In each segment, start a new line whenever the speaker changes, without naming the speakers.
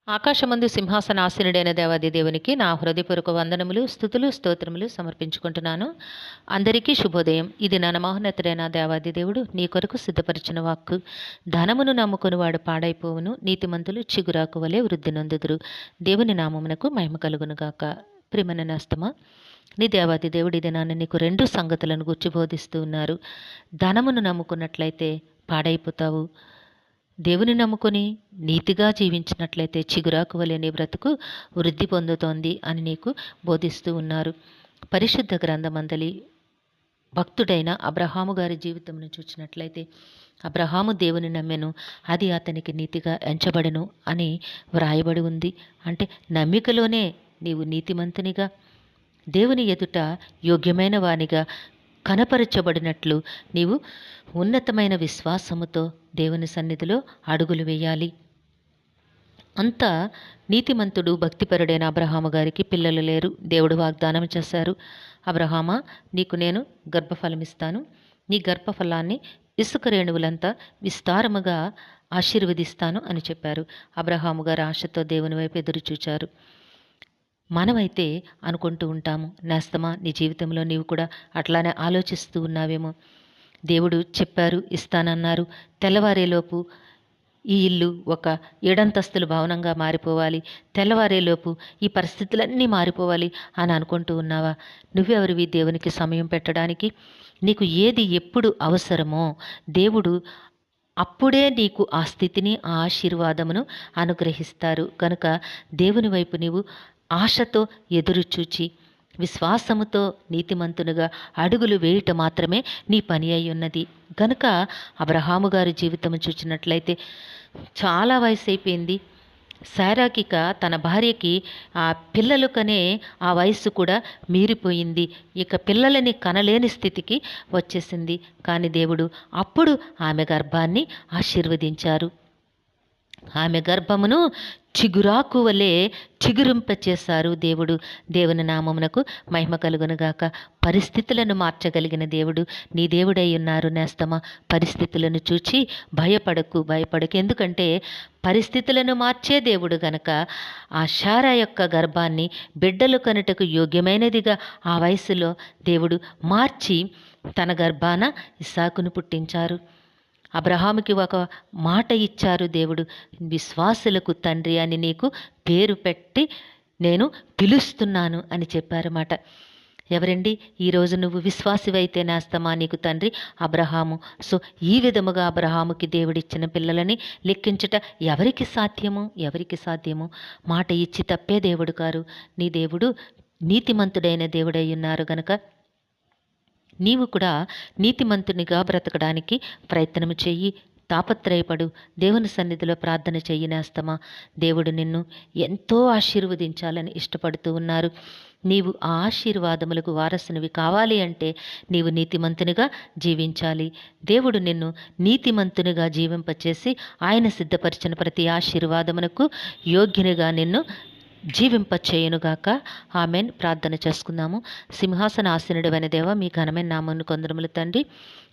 ఆకాశమందు సింహాసనాసీనుడైన దేవాది దేవునికి నా హృదయపూర్వక వందనములు, స్తుతులు, స్తోత్రములు సమర్పించుకుంటున్నాను. అందరికీ శుభోదయం. ఇది నా మహోన్నతుడైన దేవాది దేవుడు నీ కొరకు సిద్ధపరిచిన వాక్కు. ధనమును నమ్ముకుని వాడు పాడైపోవును, నీతిమంతులు చిగురాకు వలె వృద్ధి నొందుదురు. దేవుని నామమునకు మహిమ కలుగునుగాక. ప్రియమైన నేస్తమా, నీ దేవాది దేవుడు ఇది నాన్న నీకు 2 సంగతులను గుర్చి బోధిస్తూ ఉన్నారు. ధనమును నమ్ముకున్నట్లయితే పాడైపోతావు, దేవుని నమ్ముకొని నీతిగా జీవించినట్లయితే చిగురాకు వలె నీ బ్రతుకు వృద్ధి పొందుతోంది అని నీకు బోధిస్తూ ఉన్నారు. పరిశుద్ధ గ్రంథమందలి భక్తుడైన అబ్రహాము గారి జీవితంను చూసినట్లయితే, అబ్రహాము దేవుని నమ్మెను, అది అతనికి నీతిగా ఎంచబడెను అని వ్రాయబడి ఉంది. అంటే నమ్మికలోనే నీవు నీతిమంతునిగా, దేవుని ఎదుట యోగ్యమైన వానిగా కనపరచబడినట్లు నీవు ఉన్నతమైన విశ్వాసముతో దేవుని సన్నిధిలో అడుగులు వేయాలి. అంత నీతిమంతుడు భక్తిపరుడైన అబ్రహాము గారికి పిల్లలు లేరు. దేవుడు వాగ్దానం చేశారు, అబ్రహామా, నీకు నేను గర్భఫలమిస్తాను, నీ గర్భఫలాన్ని ఇసుక రేణువులంతా విస్తారముగా ఆశీర్వదిస్తాను అని చెప్పారు. అబ్రహాము గారు ఆశతో దేవుని వైపు ఎదురు చూచారు. మనమైతే అనుకుంటూ ఉంటాము, నేస్తమా, నీ జీవితంలో నీవు కూడా అట్లానే ఆలోచిస్తూ ఉన్నావేమో. దేవుడు చెప్పారు, ఇస్తానన్నారు, తెల్లవారేలోపు ఈ ఇల్లు ఒక 7 అంతస్తుల భవనంగా మారిపోవాలి, తెల్లవారేలోపు ఈ పరిస్థితులన్నీ మారిపోవాలి అని అనుకుంటూ ఉన్నావా? నువ్వెవరివి దేవునికి సమయం పెట్టడానికి? నీకు ఏది ఎప్పుడు అవసరమో దేవుడు అప్పుడే నీకు ఆ స్థితిని, ఆ ఆశీర్వాదమును అనుగ్రహిస్తారు. కనుక దేవుని వైపు నీవు ఆశతో ఎదురుచూచి విశ్వాసముతో నీతిమంతునిగా అడుగులు వేయుట మాత్రమే నీ పని అయి ఉన్నది. గనుక అబ్రహాము గారి జీవితం చూచినట్లయితే చాలా వయసు అయిపోయింది. శారాకిక తన భార్యకి ఆ పిల్లలు కనే ఆ వయస్సు కూడా మీరిపోయింది. ఇక పిల్లలని కనలేని స్థితికి వచ్చేసింది. కానీ దేవుడు అప్పుడు ఆమె గర్భాన్ని ఆశీర్వదించారు. ఆమె గర్భమును చిగురాకు వలె చిగురింపచేశారు దేవుడు. దేవుని నామమునకు మహిమ కలుగునుగాక. పరిస్థితులను మార్చగలిగిన దేవుడు నీ దేవుడై ఉన్నారు నేస్తమా. పరిస్థితులను చూచి భయపడకు. ఎందుకంటే పరిస్థితులను మార్చే దేవుడు గనక ఆ శారా యొక్క గర్భాన్ని బిడ్డలు కనుటకు యోగ్యమైనదిగా ఆ వయసులో దేవుడు మార్చి తన గర్భాన ఇస్సాకును పుట్టించారు. అబ్రహాముకి ఒక మాట ఇచ్చారు దేవుడు, విశ్వాసులకు తండ్రి అని నీకు పేరు పెట్టి నేను పిలుస్తున్నాను అని చెప్పారన్నమాట. ఎవరండి? ఈరోజు నువ్వు విశ్వాసివైతే నేస్తమా నీకు తండ్రి అబ్రహాము. సో ఈ విధముగా అబ్రహాముకి దేవుడిచ్చిన పిల్లలని లెక్కించుట ఎవరికి సాధ్యము? మాట ఇచ్చి తప్పే దేవుడు కారు. నీ దేవుడు నీతిమంతుడైన దేవుడై ఉన్నారు గనక నీవు కూడా నీతిమంతునిగా బ్రతకడానికి ప్రయత్నము చెయ్యి, తాపత్రయపడు, దేవుని సన్నిధిలో ప్రార్థన చెయ్యి నేస్తమా. దేవుడు నిన్ను ఎంతో ఆశీర్వదించాలని ఇష్టపడుతూ ఉన్నారు. నీవు ఆ ఆశీర్వాదములకు వారసునివి కావాలి అంటే నీవు నీతిమంతునిగా జీవించాలి. దేవుడు నిన్ను నీతిమంతునిగా జీవింపచేసి ఆయన సిద్ధపరిచిన ప్రతి ఆశీర్వాదమునకు యోగ్యునిగా నిన్ను జీవింపచేయునుగాక. ఆమెన్. ప్రార్థన చేసుకుందాము. సింహాసనాసీనుడైన దేవ, మీ ఘనమైన నామమును కొందరములు తండ్రి,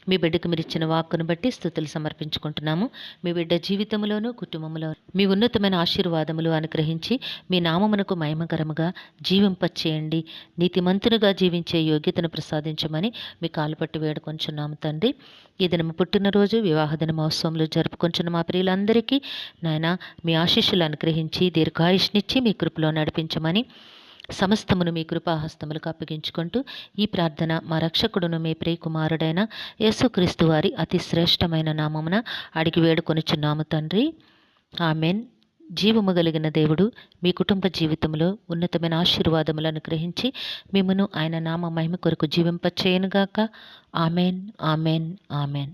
మీ బిడ్డకు మీరు ఇచ్చిన వాక్కును బట్టి స్తుతులు సమర్పించుకుంటున్నాము. మీ బిడ్డ జీవితంలోనూ కుటుంబంలో మీ ఉన్నతమైన ఆశీర్వాదములు అనుగ్రహించి మీ నామమునకు మహిమకరముగా జీవింపచేయండి. నీతిమంతునిగా జీవించే యోగ్యతను ప్రసాదించమని మీ కాలు పట్టి వేడుకొంచున్నాము తండ్రి. ఈ దినము పుట్టినరోజు, వివాహ దిన మహోత్సవంలో జరుపుకొంచున్న మా ప్రియులందరికీ నాయన మీ ఆశీస్సులు అనుగ్రహించి దీర్ఘాయుష్నిచ్చి మీ కృపలో నడిపించమని సమస్తమును మీ కృపాహస్తములకు అప్పగించుకుంటూ ఈ ప్రార్థన మా రక్షకుడును మీ ప్రియకుమారుడైన యేసుక్రీస్తు వారి అతి శ్రేష్టమైన నామమున అడిగి వేడుకొనుచున్నాము తండ్రి. ఆమెన్. జీవము కలిగిన దేవుడు మీ కుటుంబ జీవితంలో ఉన్నతమైన ఆశీర్వాదములను అనుగ్రహించి మిమ్మును ఆయన నామ మహిమ కొరకు జీవింపచేయనుగాక. ఆమెన్.